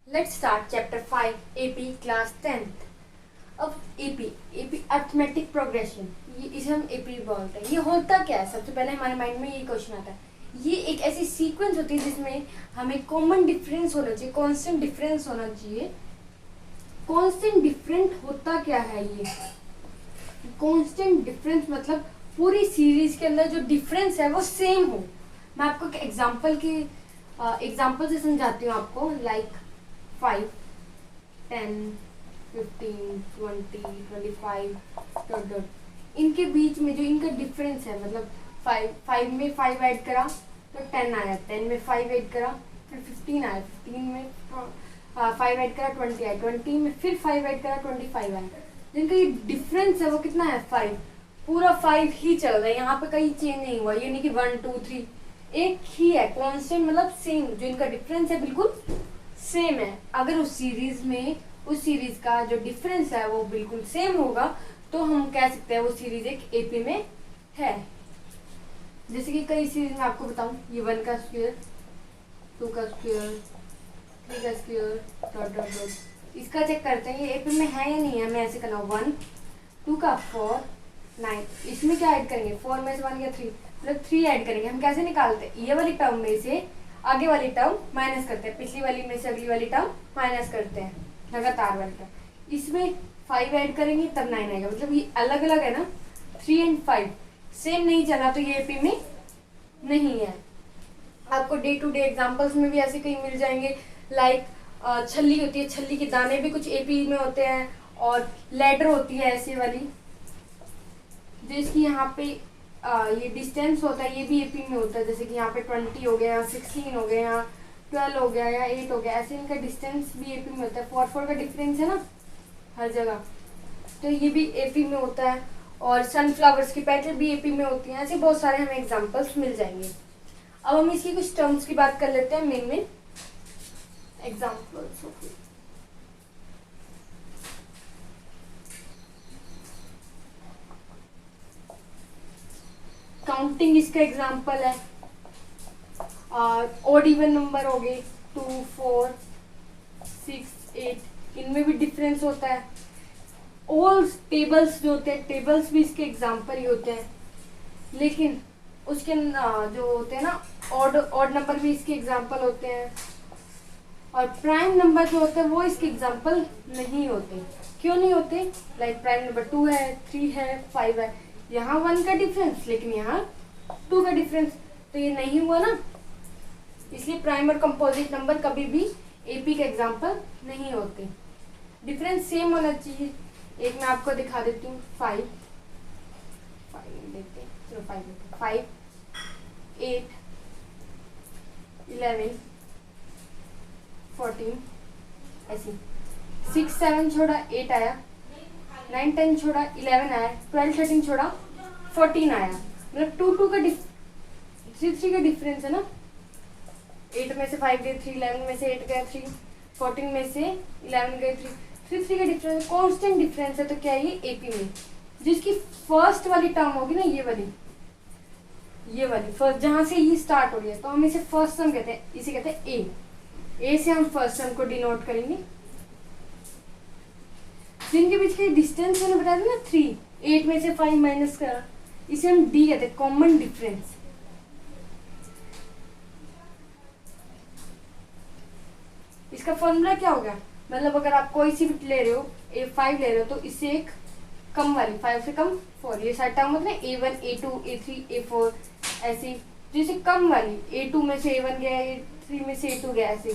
Let's start chapter 5 AP class 10th। अब AP arithmetic progression, ये इसे हम एपी बोलते हैं। ये होता क्या है? सबसे पहले हमारे माइंड में ये क्वेश्चन आता है। ये एक ऐसी सीक्वेंस होती है जिसमें हमें कॉमन डिफरेंस होना चाहिए, कांस्टेंट डिफरेंस होना चाहिए। कांस्टेंट डिफरेंट होता क्या है? ये कांस्टेंट डिफरेंस मतलब पूरी सीरीज के अंदर जो डिफरेंस है वो सेम हो। मैं आपको एग्जाम्पल से समझाती हूँ आपको। लाइक 5, 10, 15, 20, 25 इनके बीच में जो इनका डिफरेंस है, मतलब 5 में 5 ऐड करा तो 10 आया, 10 में 5 ऐड करा फिर 15 आया, 15 में 5 ऐड करा 20 आया, 20 में फिर 5 ऐड करा 25 आया। जिनका ये डिफरेंस है वो कितना है? 5। पूरा 5 ही चल रहा है, यहाँ पे कहीं चेंज नहीं हुआ। ये नहीं कि 1 2 3, एक ही है कांस्टेंट, मतलब सेम। जो इनका डिफरेंस है बिल्कुल सेम है। अगर उस सीरीज का जो डिफरेंस है वो बिल्कुल सेम होगा तो हम कह सकते हैं वो सीरीज एक एपी में है। जैसे कि कई सीरीज में आपको बताऊं, ये 1 का स्क्वायर, 2 का स्क्वायर, 3 का स्क्वायर डॉट डॉट डॉट। इसका चेक करते हैं ये एपी में है या नहीं है। हमें ऐसे करना 1, 2 का 4, 9। इसमें क्या ऐड करेंगे? 4 में से 1 गया 3, मतलब 3 ऐड करेंगे। हम कैसे निकालते हैं? ये वाली टर्म में से आगे वाली टर्म माइनस करते हैं, पिछली वाली में से अगली वाली टर्म माइनस करते हैं, लगातार वाली टर्म। इसमें 5 ऐड करेंगे तब 9 आएगा। मतलब ये अलग अलग है ना, 3 और 5 सेम नहीं चला तो ये एपी में नहीं है। आपको डे टू डे एग्जाम्पल्स में भी ऐसे कहीं मिल जाएंगे। लाइक छल्ली होती है, छल्ली के दाने भी कुछ एपी में होते हैं। और लेटर होती है ऐसे वाली, जो इसकी यहाँ पे ये डिस्टेंस होता है, ये भी एपी में होता है। जैसे कि यहाँ पे 20 हो गया, 16 हो गया, यहाँ 12 हो गया या 8 हो गया, ऐसे इनका डिस्टेंस भी एपी में होता है। 4 का डिफरेंस है ना हर जगह, तो ये भी एपी में होता है। और सनफ्लावर्स की पेटल भी एपी में होती हैं। ऐसे बहुत सारे हमें एग्जाम्पल्स मिल जाएंगे। अब हम इसकी कुछ टर्म्स की बात कर लेते हैं, मेन एग्जाम्पल्स। काउंटिंग इसका एग्जाम्पल है। ऑड इवन नंबर हो गए 2, 4, 6, 8, इनमें भी डिफरेंस होता है। ऑल टेबल्स जो होते हैं, टेबल्स भी इसके एग्जाम्पल ही होते हैं। लेकिन उसके जो होते हैं ना ऑड नंबर भी इसके एग्जाम्पल होते हैं। और प्राइम नंबर जो होते हैं वो इसके एग्जाम्पल नहीं होते। क्यों नहीं होते? लाइक प्राइम नंबर 2 है, 3 है, 5 है। यहाँ 1 का डिफरेंस लेकिन यहाँ 2 का डिफरेंस, तो ये नहीं हुआ ना। इसलिए प्राइम और कंपोजिट नंबर कभी भी एपी के एग्जाम्पल नहीं होते। डिफरेंस सेम होना चाहिए। एक मैं आपको दिखा देती हूँ। 5 देखते हैं, चलो 5 देखते हैं। 5, 8, 11, 14, ऐसी 6, 7 छोड़ा 8 आया, 9, 10 छोड़ा 11 आया, 12, 13 छोड़ा 14 आया। मतलब 2 का 3 का डिफरेंस है ना। 8 में से 5 गए 3, 11 में से 8 गया 3, 14 में से 11 गए 3 का डिफरेंस, कांस्टेंट डिफरेंस है। तो क्या है ये एपी में? जिसकी फर्स्ट वाली टर्म होगी ना, ये वाली फर्स्ट, जहां से ये स्टार्ट हो रही है, तो हम इसे फर्स्ट टर्म कहते हैं। इसे कहते हैं ए से हम फर्स्ट टर्म को डिनोट करेंगे। जिनके बीच के डिस्टेंस मैंने बताया था ना 3, 8 में से 5 माइनस करा, इसे हम डी कहते हैं, कॉमन डिफरेंस। इसका फॉर्मूला क्या होगा? मतलब अगर आप कोई सी भी ले रहे हो, A5 ले रहे हो, तो इससे एक कम वाली, 5 से कम 4, ये सारे टर्म होते हैं A1, A2, A3, A4, ऐसी। जैसे कम वाली A2 में से A1 गया, A3 में से A2 गया, ऐसे।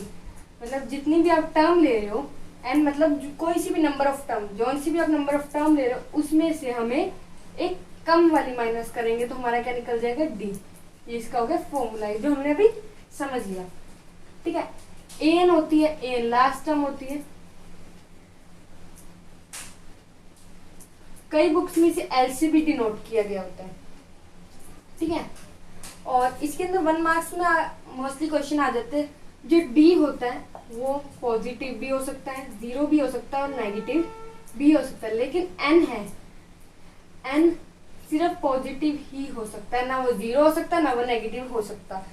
मतलब जितनी भी आप टर्म ले रहे हो, एंड मतलब कोई सी भी नंबर ऑफ टर्म, जो सी भी आप नंबर ऑफ टर्म ले रहे हो, उसमें से हमें एक कम वाली माइनस करेंगे तो हमारा क्या निकल जाएगा? डी। ये इसका हो गया फॉर्मूला, जो हमने अभी समझ लिया। ठीक है। एन होती है, एन लास्ट टर्म होती है। कई बुक्स में इसे एल से भी डिनोट किया गया होता है। ठीक है। और इसके अंदर 1 मार्क्स में मोस्टली क्वेश्चन आ जाते हैं। जो डी होता है वो पॉजिटिव भी हो सकता है, 0 भी हो सकता है और नेगेटिव भी हो सकता है। लेकिन एन है, एन सिर्फ पॉजिटिव ही हो सकता है, ना वो 0 हो सकता है ना वो नेगेटिव हो सकता।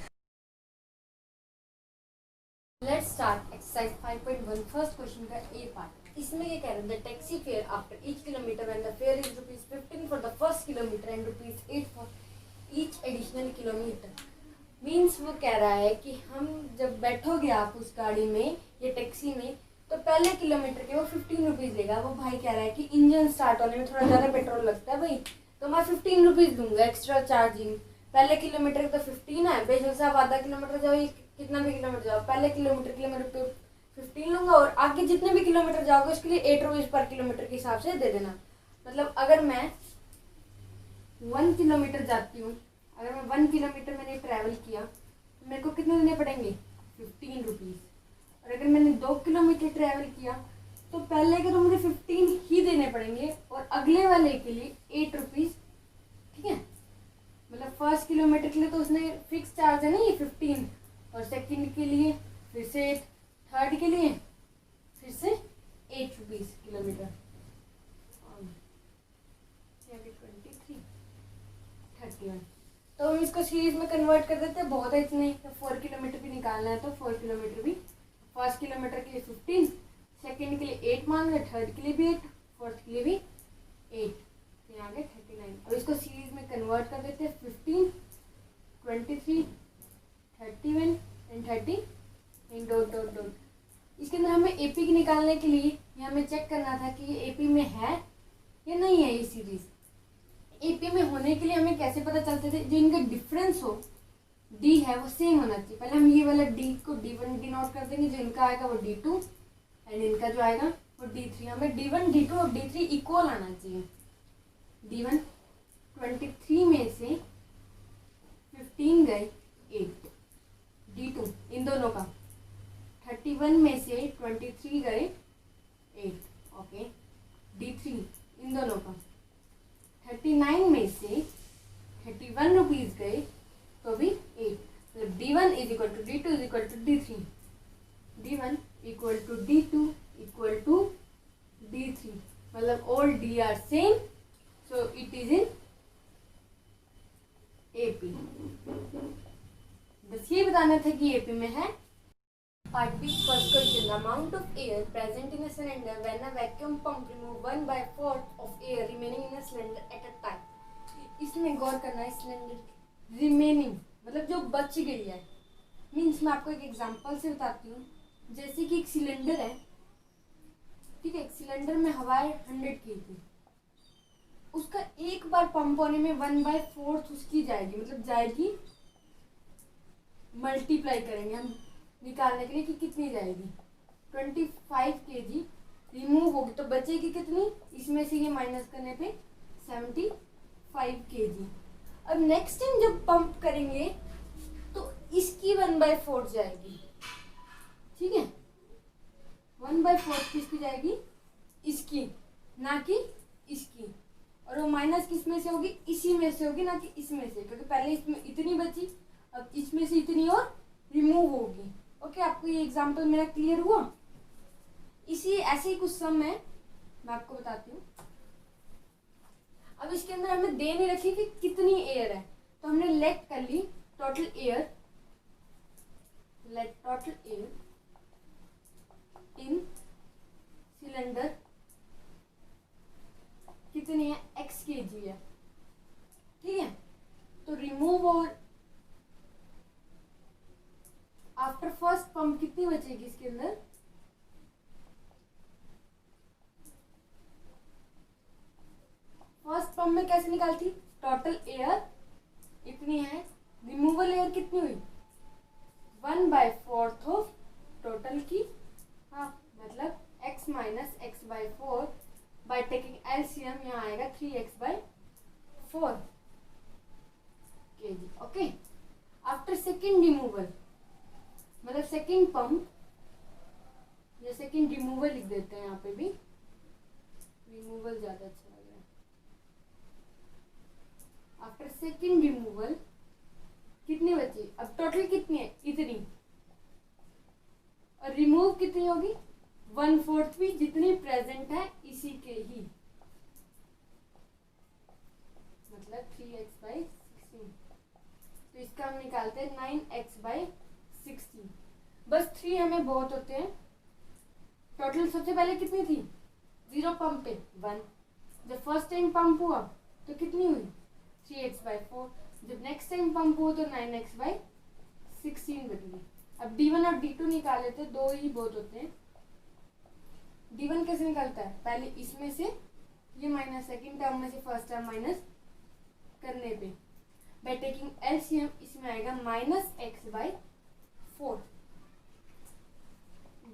Let's start. Exercise 5.1 first question का ए पार्ट। इसमें ये कह रहे हैं the taxi fare after each kilometre when the fair is ₹15 for the first kilometre and ₹8 for each additional kilometre. Means वो कह रहा है कि हम जब बैठोगे आप उस गाड़ी में या टैक्सी में तो पहले किलोमीटर के वो 15 रुपीज़ लेगा। वो भाई कह रहा है कि इंजन स्टार्ट होने में थोड़ा ज़्यादा पेट्रोल लगता है भाई, तो मैं 15 रुपीज़ दूंगा एक्स्ट्रा चार्जिंग। पहले किलोमीटर तो 15 है, बेशक से आप आधा किलोमीटर जाओ कितना भी किलोमीटर जाओ, पहले किलोमीटर के लिए मैं ₹15 लूँगा और आगे जितने भी किलोमीटर जाओगे उसके लिए ₹8 पर किलोमीटर के हिसाब से दे देना। मतलब अगर मैं 1 किलोमीटर जाती हूँ, अगर मैं 1 किलोमीटर मैंने ट्रैवल किया तो मेरे को कितने देने पड़ेंगे? 15 रुपीज़। और अगर मैंने 2 किलोमीटर ट्रैवल किया तो पहले के तो मुझे 15 ही देने पड़ेंगे और अगले वाले के लिए 8 रुपीज़। ठीक है, मतलब फर्स्ट किलोमीटर के लिए तो उसने फिक्स चार्ज है ना ये 15, और सेकंड के लिए फिर से 8, थर्ड के लिए फिर से 8 रुपीज़ किलोमीटर। 23, 31। तो हम इसको सीरीज में कन्वर्ट कर देते हैं, बहुत है इतने। तो 4 किलोमीटर भी निकालना है तो 4 किलोमीटर भी फर्स्ट किलोमीटर के लिए 15, सेकंड के लिए 8 मान रहे, थर्ड के लिए भी 8, फोर्थ के लिए भी 8, तो यहाँ गए 39। अब इसको सीरीज में कन्वर्ट कर देते हैं 15, 23, 31 and 30 and dot dot dot. इसके अंदर हमें एपी की निकालने के लिए ये हमें चेक करना था कि ये एपी में है या नहीं है। ये सीरीज एपी में होने के लिए हमें कैसे पता चलते थे? जो इनका डिफरेंस हो डी है वो सेम होना चाहिए। पहले हम ये वाला डी को D1 डिनोट कर देंगे, जो इनका आएगा वो D2 एंड इनका जो आएगा वो D3। हमें D1, D2 और D3 इक्वल आना चाहिए। D1 23 में से 15 गए 8, D2 इन दोनों का 31 में से 23 गए 8, ओके। D3 इन दोनों का 39 में से 31 रुपीज़ गए तो भी 8। मतलब D1 is equal to D2 is equal to D3, D1 equal to D2 equal to D3। मतलब all D are same, so it is in AP। बस ये बताना था कि AP में है। Part B first question, the amount of air present in a cylinder when a vacuum pump remove 1/4 of air remaining in a cylinder at a time. इसमें गौर करना है, सिलेंडर रिमेनिंग मतलब जो बच गई है। मीन्स मैं आपको एक एग्जांपल से बताती हूँ। जैसे कि एक सिलेंडर है, ठीक है, एक सिलेंडर में हवाएं 100 की थी, उसका एक बार पंप होने में 1/4 उसकी जाएगी, मतलब जाएगी, मल्टीप्लाई करेंगे हम निकालने के लिए कि कितनी जाएगी। 25 kg रिमूव होगी तो बचेगी कितनी? इसमें से ये माइनस करने पे 75 kg। अब नेक्स्ट टाइम जब पंप करेंगे तो इसकी 1/4 जाएगी, ठीक है। 1/4 किसकी जाएगी? इसकी, ना कि इसकी। और वो माइनस किस में से होगी? इसी में से होगी, ना कि इसमें से, क्योंकि पहले इसमें इतनी बची, अब इसमें से इतनी और रिमूव होगी। ओके, आपको ये एग्जांपल मेरा क्लियर हुआ? इसी ऐसे ही कुछ सम है, मैं आपको बताती हूँ। अब इसके अंदर हमें दे नहीं रखी कि कितनी एयर है, तो हमने लेट कर ली total air, let total air in cylinder कितनी है? x kg है, ठीक है। तो रिमूव और आफ्टर फर्स्ट पंप कितनी बचेगी इसके अंदर? फर्स्ट पंप में कैसे निकालती? टोटल एयर इतनी है, रिमूवल एयर कितनी हुई? 1/4 ऑफ टोटल की, हाँ, मतलब x minus x/4 bye taking LCM, यहाँ आएगा 3x/4 kg, okay. After second removal, मतलब सेकेंड पंप या सेकेंड रिमूवल लिख देते हैं, यहाँ पे भी रिमूवल ज्यादा अच्छा लग रहा है। आफ्टर सेकेंड रिमूवल कितनी बची? अब टोटल कितनी है? इतनी, और रिमूव कितनी होगी? 1/4 भी, जितनी प्रेजेंट है इसी के ही, मतलब 3x/16। तो इसका हम निकालते हैं 9x/16। बस 3 हमें बहुत होते हैं। टोटल सबसे पहले कितनी थी, 0 पंप पे 1। जब फर्स्ट टाइम पंप हुआ तो कितनी हुई, 3x/4। जब नेक्स्ट टाइम पंप हुआ तो 9x/16 बनी। अब D1 और D2 निकाले थे, 2 ही बहुत होते हैं। D1 कैसे निकलता है, पहले इसमें से ये माइनस सेकेंड टर्म में से फर्स्ट टर्म माइनस करने पे बाय टेकिंग एलसीएम इसमें आएगा -x/4।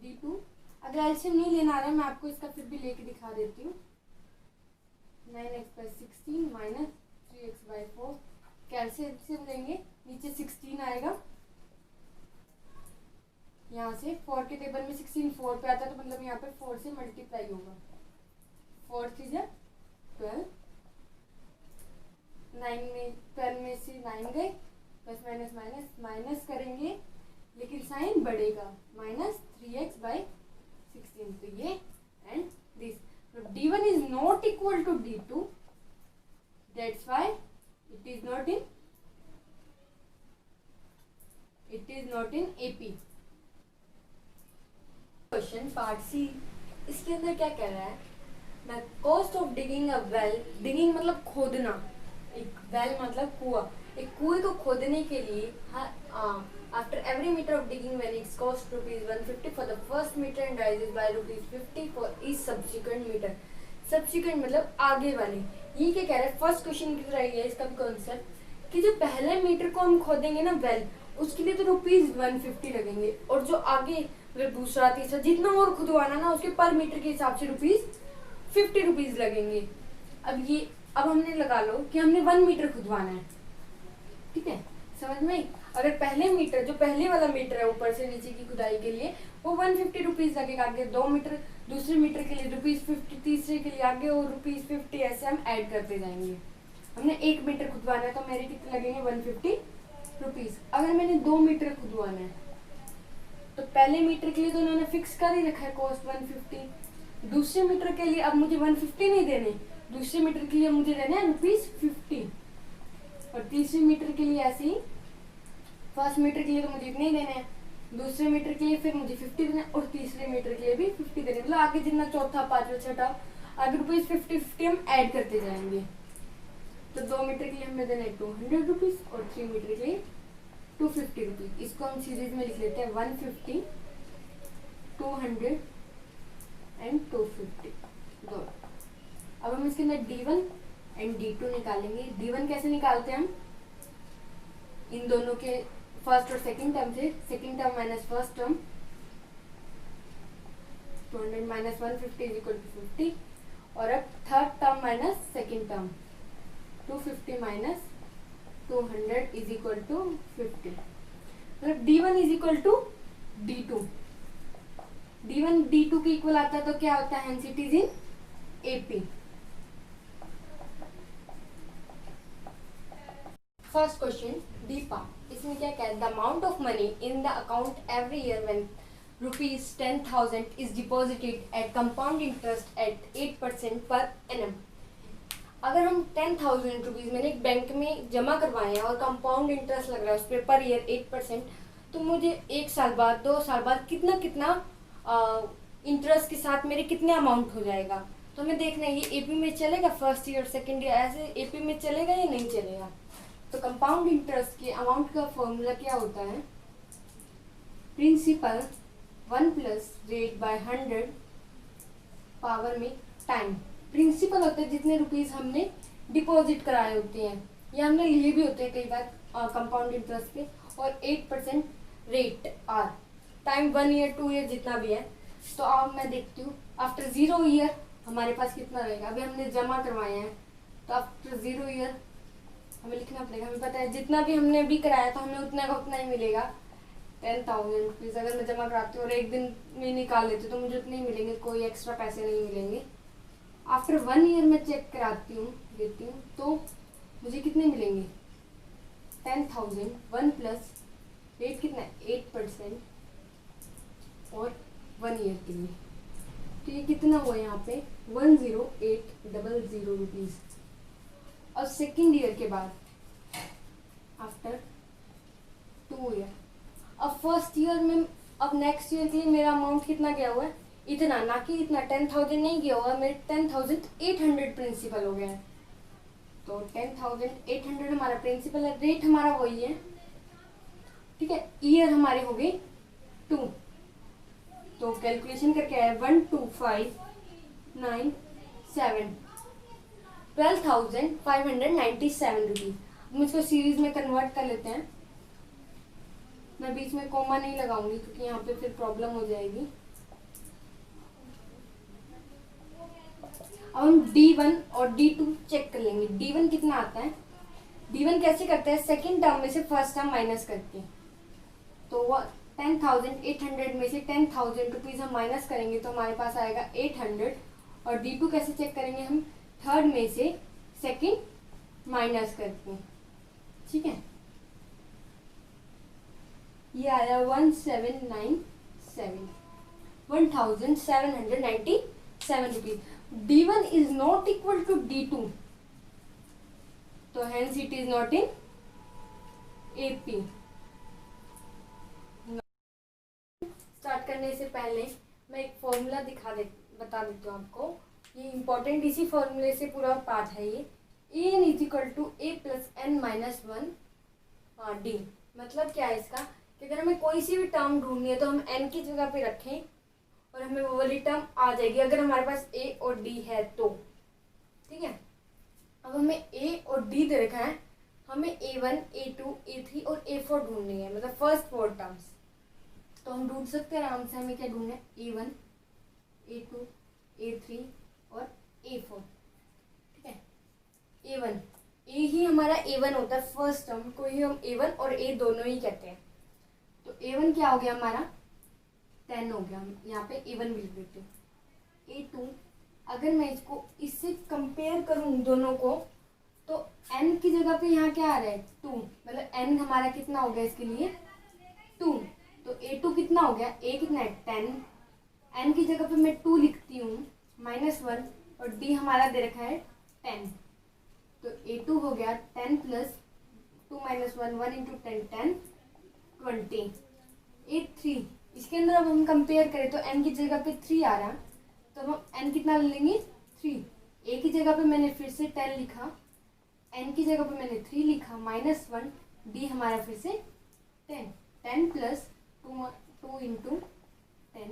D2 अगर एलसीएम नहीं लेना आ रहा है, मैं आपको इसका फिर भी लेके दिखा देती हूँ। 9x/16 माइनस 3x/4 कैसे एलसीएम लेंगे, नीचे 16 आएगा, यहाँ से 4 के टेबल में 16 4 पे आता है, तो मतलब यहाँ पे 4 से मल्टीप्लाई होगा। 4 3 जा 12, 12 में से 9 गए, प्लस माइनस माइनस माइनस करेंगे लेकिन साइन बढ़ेगा, -3x/16। तो ये एंड दिस, तो D1 is not equal to D2, that's why it is not in AP। Question part C, इसके अंदर क्या कह रहा है, the cost of digging a well, digging मतलब खोदना, एक वेल मतलब कुआं, एक कुएं को खोदने के लिए after every metre of digging well its cost ₹150 for the first metre and rises by ₹50 for each subsequent metre. Subsequent मतलब आगे वाले। ये क्या कह रहा है, फर्स्ट क्वेश्चन की तरह ही है इसका भी कॉन्सेप्ट, कि जो पहले मीटर को हम खोदेंगे ना वेल, उसके लिए तो ₹150 लगेंगे, और जो आगे अगर दूसरा तीसरा जितना और खुदवाना ना, उसके पर मीटर के हिसाब से ₹50 लगेंगे। अब हमने लगा लो कि हमने 1 मीटर खुदवाना है, ठीक है, समझ में। अगर पहले मीटर, जो पहले वाला मीटर है ऊपर से नीचे की खुदाई के लिए, वो ₹150 लगेगा। आगे 2 मीटर, दूसरे मीटर के लिए ₹50, तीसरे के लिए आगे और ₹50, ऐसे हम ऐड करते जाएंगे। हमने 1 मीटर खुदवाना है तो मेरे कितने लगेंगे, ₹150। अगर मैंने 2 मीटर खुदवाना है तो पहले मीटर के लिए तो उन्होंने फिक्स कर ही रखा है कॉस्ट 150। दूसरे मीटर के लिए अब मुझे 150 नहीं देने, दूसरे मीटर के लिए मुझे देने हैं ₹50, और तीसरे मीटर के लिए ऐसे ही, फर्स्ट मीटर के लिए तो मुझे इतने ही देने हैं, दूसरे मीटर के लिए फिर मुझे 50 देने, और तीसरे मीटर के लिए भी 50 देने, मतलब आगे जितना चौथा पांचवा छठा आगे ₹50 हम ऐड करते जाएंगे। तो 2 मीटर के लिए हमें देना है ₹200 और 3 मीटर के लिए ₹250। इसको हम सीरीज में लिख लेते हैं 150, 200 एंड 250 दो। अब हम इसके अंदर D1 एंड D2 निकालेंगे। D1 कैसे निकालते हैं हम, इन दोनों के फर्स्ट और सेकंड टर्म से, second term minus first term, 200 minus 150 is equal to 50, और अब third term minus second term, 250 minus 200 is equal to 50। मतलब D1 is equal to D2, D1 D2 के इक्वल आता है तो क्या होता है, hence it is in AP। First question D part, इसमें क्या कहता है, the amount of money in the account every year when ₹10,000 is deposited at compound interest at 8% per annum. अगर हम 10,000 रुपीज मैंने एक बैंक में जमा करवाए हैं और कंपाउंड इंटरेस्ट लग रहा है उस पर पर ईयर 8%, तो मुझे 1 साल बाद 2 साल बाद कितना इंटरेस्ट के साथ मेरे कितने अमाउंट हो जाएगा। तो हमें देखना है ये AP में चलेगा, फर्स्ट ईयर सेकेंड ईयर ऐसे AP में चलेगा या नहीं चलेगा। तो कंपाउंड इंटरेस्ट के अमाउंट का फॉर्मूला क्या होता है, principal 1 plus rate by 100 power में टाइम। प्रिंसिपल होता है जितने रुपीस हमने डिपॉजिट कराए होते हैं या हमने लिए भी होते हैं कई बार कंपाउंड इंटरेस्ट पे, और 8% rate R, time 1 year 2 year जितना भी है। तो अब मैं देखती हूँ आफ्टर 0 ईयर हमारे पास कितना रहेगा। अभी हमने जमा करवाए हैं तो आफ्टर 0 ईयर हमें लिखना पड़ेगा। हमें पता है जितना भी हमने अभी कराया था हमें उतना का उतना ही मिलेगा। 10,000 रुपीज़ अगर मैं जमा कराती हूँ और एक दिन में निकाल लेती हूँ तो मुझे उतने ही मिलेंगे, कोई एक्स्ट्रा पैसे नहीं मिलेंगे। आफ्टर 1 ईयर मैं चेक कराती हूँ, देती हूँ, तो मुझे कितने मिलेंगे, 10,000 1 प्लस रेट कितना है 8% और 1 ईयर के लिए, तो ये कितना हुआ यहाँ पे 10800 रुपीज़। और सेकेंड ईयर के बाद आफ्टर 2 ईयर, अब फर्स्ट ईयर में अब नेक्स्ट ईयर के लिए मेरा अमाउंट कितना गया हुआ है, इतना, ना कि इतना 10,000 नहीं गया हुआ, मेरे 10,800 प्रिंसिपल हो गया है। तो 10,800 हमारा प्रिंसिपल है, रेट हमारा वही है, ठीक है। ईयर हमारे हो गए 2, तो कैलकुलेशन करके आया 12,597, 12,597 रुपीज। हम इसको सीरीज में कन्वर्ट कर लेते हैं। मैं बीच में कोमा नहीं लगाऊंगी क्योंकि यहाँ पे फिर प्रॉब्लम हो जाएगी। अब हम D1 और D2 चेक कर लेंगे। D1 कितना आता है, D1 कैसे करते हैं, सेकंड टर्म में से फर्स्ट टर्म माइनस करके। तो वो 10,800 में से 10,000 रुपीज हम माइनस करेंगे तो हमारे पास आएगा 800। और D2 कैसे चेक करेंगे, हम थर्ड में से सेकंड माइनस करके, ठीक है। ये आया 1797 rupees. D1 is not equal to D2, तो hence it is not in AP। Start करने से पहले मैं एक फॉर्मूला बता देती हूँ आपको। ये इम्पोर्टेंट, इसी फॉर्मूले से पूरा पार्ट है ये। an is equal to a plus n minus 1 d। मतलब क्या है इसका, कि अगर हमें कोई सी भी टर्म ढूंढनी है तो हम n की जगह पे रखें और हमें वो वाली टर्म आ जाएगी, अगर हमारे पास a और d है तो, ठीक है। अब हमें a और d दे रखा है, हमें a1, a2, a3 और a4 ढूंढनी है, मतलब फर्स्ट 4 टर्म्स। तो हम ढूंढ सकते हैं आराम से। हमें क्या ढूंढना है, a1, a2, a3 और a4, ठीक है। a1, a ही हमारा a1 होता है फर्स्ट टर्म को ही हम a1 और a दोनों ही कहते हैं। तो a1 क्या हो गया हमारा 10 हो गया, हम यहाँ पे a1 भी लिख देते हैं। a2, अगर मैं इसको इससे कंपेयर करूँ दोनों को, तो n की जगह पे यहाँ क्या आ रहा है 2, मतलब n हमारा कितना हो गया इसके लिए 2। तो a2 कितना हो गया, a कितना है 10, n की जगह पे मैं 2 लिखती हूँ -1 और d हमारा दे रखा है 10। तो a2 हो गया 10 प्लस 2 माइनस 1, 1 इंटू 10, 10, 20। a3, इसके अंदर अब हम कंपेयर करें तो n की जगह पे 3 आ रहा, तो हम n कितना ले लेंगे 3। a की जगह पे मैंने फिर से 10 लिखा, n की जगह पे मैंने 3 लिखा, -1, d हमारा फिर से 10, 10 plus 2 into 10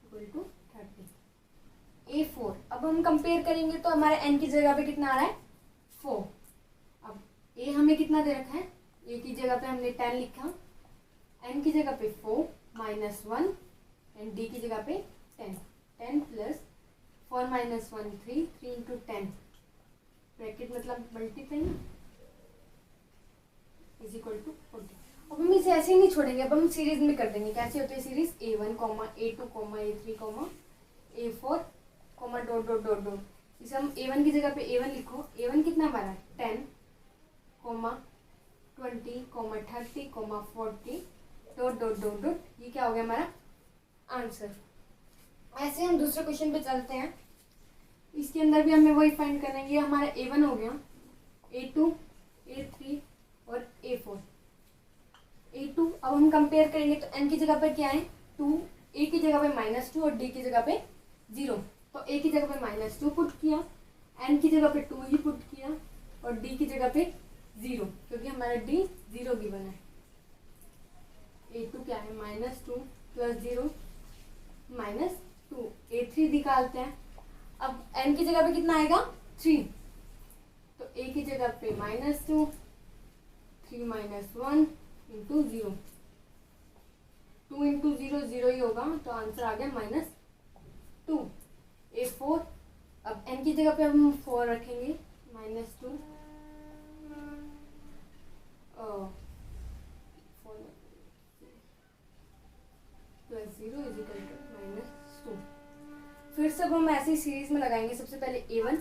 equal to 30। a4, अब हम कंपेयर करेंगे तो हमारे n की जगह पे कितना आ रहा है 4। अब a हमें कितना दे रखा है, a की जगह पे हमने 10 लिखा, n की जगह पे 4 -1 एंड d की जगह पे 10, 10 प्लस 4 माइनस 1, 3, 3 इंटू 10 ब्रैकेट मतलब मल्टीप्लाई इज इक्वल टू 40। अब हम इसे ऐसे ही नहीं छोड़ेंगे, अब हम सीरीज में कर देंगे। कैसे होती है series, a1, a2, a3, a4, dot dot dot dot. इसे हम a1 की जगह पे a1 लिखो, a1 कितना हमारा 10, 20, 30, 40 डॉट डॉट डॉट डॉट। ये क्या हो गया हमारा आंसर। ऐसे हम दूसरे क्वेश्चन पे चलते हैं। इसके अंदर भी हमें वही फाइंड करना है। ये हमारा a1 हो गया, a2, a3 और a4। a2 अब हम कंपेयर करेंगे तो n की जगह पर क्या है 2, a की जगह पे -2 और d की जगह पे 0। तो a की जगह पे -2 पुट किया, n की जगह पे 2 ही पुट किया और d की जगह पे 0, क्योंकि हमारा d 0 गिवन है। a2 क्या है -2 प्लस 0 -2। a3 निकालते हैं। अब n की जगह पे कितना आएगा 3, तो a की जगह पे -2, 3 - 1 इंटू 0, 2 इंटू 0 0 ही होगा, तो आंसर आ गया -2। a4, अब n की जगह पे हम 4 रखेंगे, -2 प्लस 0 इज इक्वल टू -2। फिर सब हम ऐसी सीरीज में लगाएंगे। सबसे पहले a1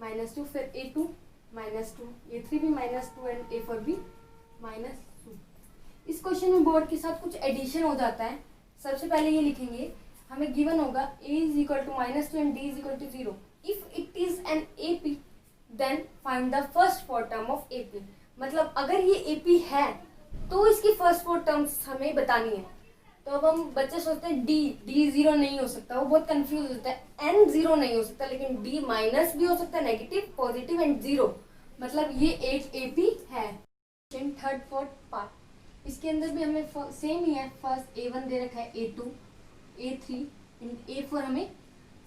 -2, फिर a2 -2, a3 भी -2 एंड a4 भी -2। इस क्वेश्चन में बोर्ड के साथ कुछ एडिशन हो जाता है। सबसे पहले ये लिखेंगे, हमें गिवन होगा a is equal to -2 and d is equal to 0। If it is an AP then find the first 4 term of AP। मतलब अगर ये AP है तो इसकी फर्स्ट फोर टर्म्स हमें बतानी है। तो अब हम बच्चे सोचते हैं डी जीरो नहीं हो सकता, वो बहुत कंफ्यूज होता है। एन जीरो नहीं हो सकता, लेकिन डी माइनस भी हो सकता है, नेगेटिव, पॉजिटिव एंड जीरो, मतलब ये एक एपी है। थर्ड फोर्थ पार्ट, इसके अंदर भी हमें सेम ही है। फर्स्ट A1 दे रखा है, A2, A3 एंड A4 हमें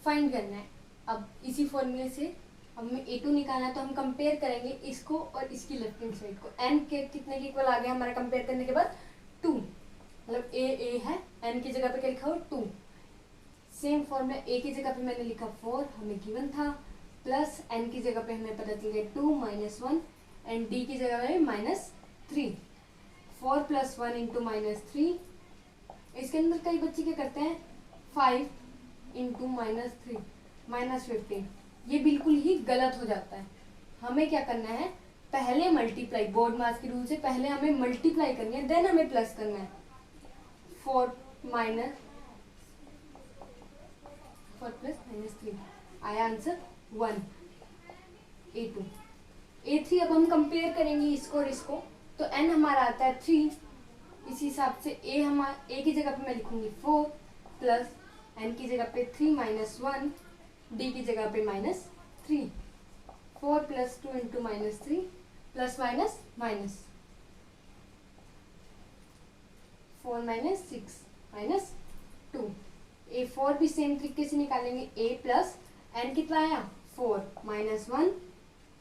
फाइंड करना है। अब इसी फॉर्मूले से हमें A2 निकालना है, तो हम कंपेयर करेंगे इसको और इसकी लेफ्ट हैंड साइड को। n के कितने के इक्वल आ गया हमारा कंपेयर करने के बाद? 2, मतलब A है, n की जगह पे क्या लिखा हो? 2। सेम फॉर्मूला, A की जगह पे मैंने लिखा 4, हमें गिवन था, प्लस n की जगह पे हमें पता चल गया 2 -1 एंड d की जगह पे -3। 4 + 1 इंटू -3। इसके अंदर कई बच्चे क्या करते हैं, 5 इंटू -3 -15। ये बिल्कुल ही गलत हो जाता है। हमें क्या करना है, पहले मल्टीप्लाई, बोर्ड मास के रूल से पहले हमें मल्टीप्लाई करनी है, देन हमें प्लस करना है। 4 प्लस -3 आया आंसर 1, A2। A3 अब हम कंपेयर करेंगे इसको और इसको, तो n हमारा आता है 3। इस हिसाब से A की जगह पे मैं लिखूंगी 4 प्लस n की जगह पे 3 -1, d की जगह पे -3। 4 + 2 into -3 plus minus minus 4 - 6 -2। A4 भी सेम तरीके से निकालेंगे। A प्लस n कितना आया, 4 -1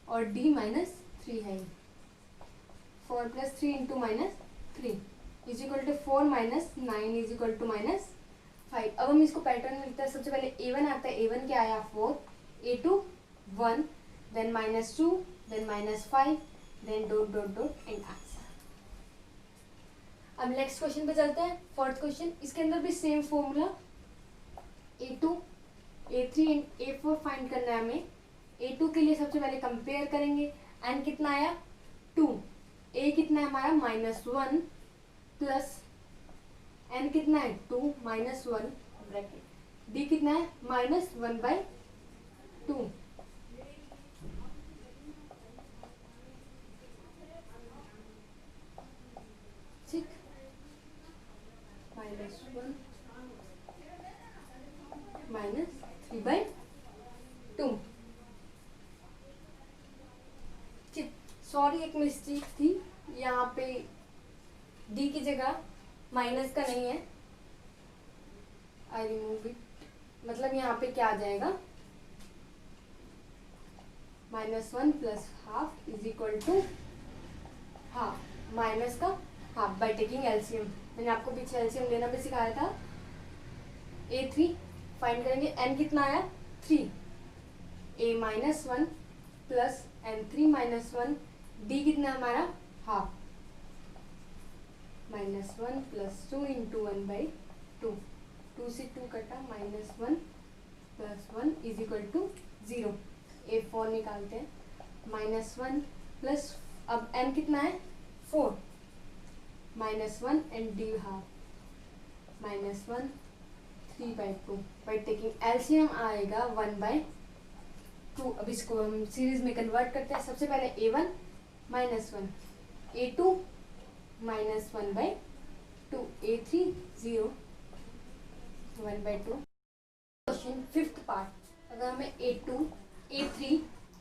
और d -3 है। 4 + 3 into -3 is equal to 4 - 9 is equal to -5। अब हम इसको पैटर्न में लिखते हैं। सबसे पहले A1 आता है, A1 क्या आया 4, A2 1, then -2, then -5, then dot dot dot and answer. अब नेक्स्ट क्वेश्चन पे चलते हैं, फोर्थ क्वेश्चन। इसके अंदर भी same formula, A2, A3 and A4 find करना है हमें। A2 के लिए सबसे पहले कंपेयर करेंगे। n कितना आया 2, A कितना है हमारा -1 प्लस n कितना है 2 -1 ब्रैकेट, d कितना है -1/2। ठीक, -1 -3/2। ठीक, सॉरी एक मिस्टेक थी यहाँ पे, d की जगह माइनस का नहीं है, आई रिमूव इट। मतलब यहाँ पे क्या आ जाएगा, -1 + half is equal to half, minus का हाफ बाय टेकिंग एलसीएम। मैंने आपको पीछे एलसीएम लेना भी सिखाया था। A3 फाइंड करेंगे, n कितना आया 3, A -1 प्लस n3 -1, d कितना हमारा हाफ, -1 + 2 इंटू 1/2। 2 से 2 कटा, -1 + 1 इज इक्वल टू 0। A4 निकालते हैं, -1 प्लस, अब n कितना है 4, -1 and d half, -1 3/2 by taking LCM आएगा 1/2। अब इसको हम सीरीज में कन्वर्ट करते हैं। सबसे पहले A1 -1, A2 -1/2, A3 0 1/2। Question fifth part, अगर हमें A2, A3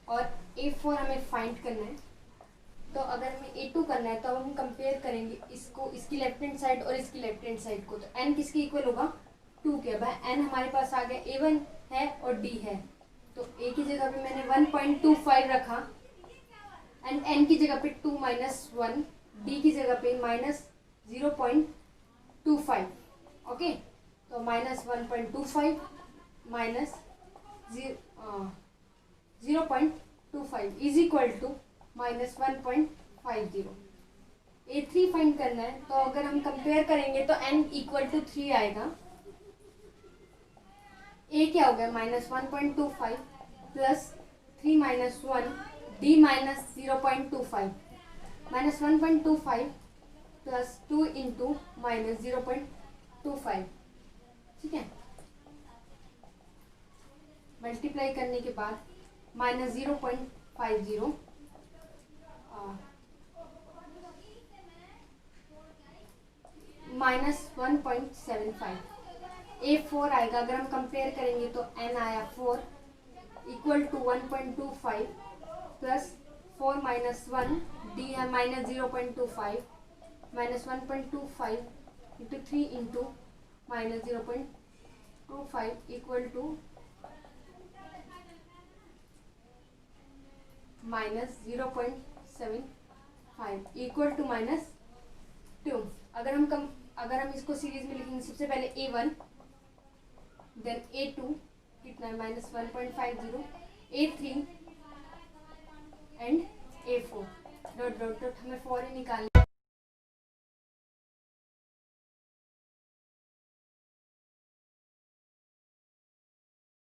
और A4 हमें फाइंड करना है, तो अगर हमें A2 करना है तो हम कंपेयर करेंगे इसको, इसकी लेफ्ट हैंड साइड और इसकी लेफ्ट हैंड साइड को। तो n किसके इक्वल होगा, 2 के। भाई n हमारे पास आ गया, A1 है और d है, तो a की जगह पे मैंने 1.25 रखा एंड n की जगह पे 2 - 1, d की जगह पे -0.25। ओके, तो -1.25 minus 0.25 is equal to -1.50। A3 find करना है, तो अगर हम कंपेयर करेंगे तो n = 3 आएगा। A क्या हो गया, -1.25 प्लस 3 - 1, d -0.25, -1.25 प्लस 2 इंटू -0.25। ठीक है, मल्टीप्लाई करने के बाद -0.50 -1.75। A4 आएगा, अगर हम कंपेयर करेंगे तो n आया 4 equal to 1.25 plus 4 minus 1 D है -0.25 -1.25 into 3 into -0.25 equal to -0.75 equal to -2। अगर हम इसको सीरीज में लिखेंगे, सबसे पहले A1 देन A2 कितना है -1.50, A3 and A4 dot dot dot, हमें 4 ही निकालना